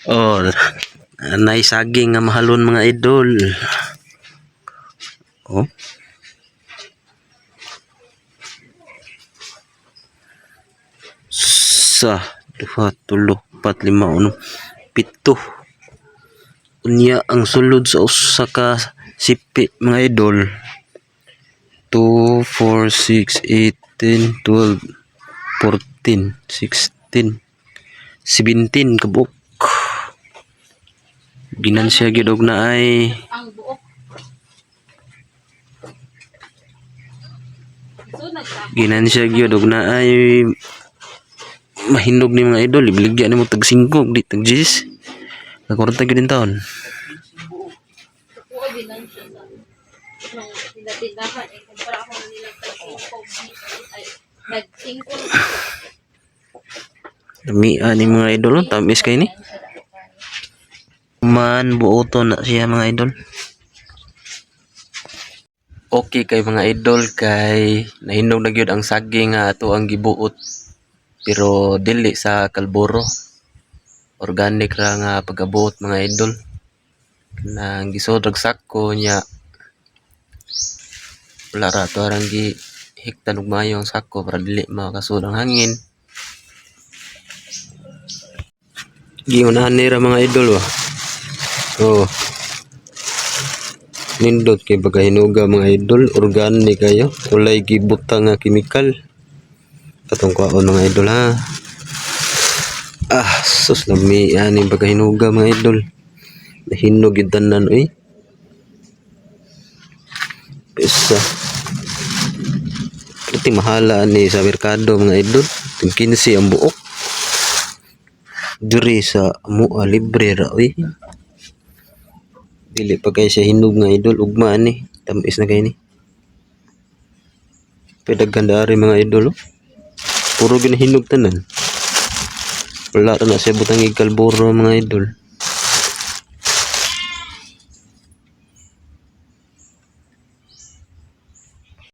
Oh, naisaging nga mahalon mga idol. Oh. Sa duha, tulo, pat, lima, uno, pito. Unya ang sulod sa usa ka sipi mga idol. 2, 4, 6, 8, 10, 12, 14, 16, 17 kabuk. Ginansya gyud og naay ginansya gyud og naay mahinog ni mga idol. Ibaligya nimo tag 5 di tag 10. Nagkorta gyud in taon. Dami ni mga idol, tamis kay ni. Man buoton na siya mga idol. Okay kay mga idol, kay nahinog na gyud ang saging nga ato ang gibuot. Pero dili sa kalburo. Organic ra nga pagabuot mga idol. Nang gisod og sako nya. Wala ra to arang gi hiktan og maayo ang sako para dili makasud ang hangin. Giunahan nira mga idol wa. Oh. Nindot kay pagkahinuga mga idol, organic kayo, walay gibutang nga chemical. Katong kwaon mga idol ha. Sus lami ani pagkahinuga mga idol. Nahinog gyud tanan oy. Pesa. Iti mahala ni sa merkado mga idol. 15 ang buok. Diri sa mua libre ra oy. Dili pa kay siya hinog nga idol, ugma ni, tamis na kay ni. Pedagandari mga idol, oh. Puro ginahinog tanan. Wala na siya butang kalburo mga idol.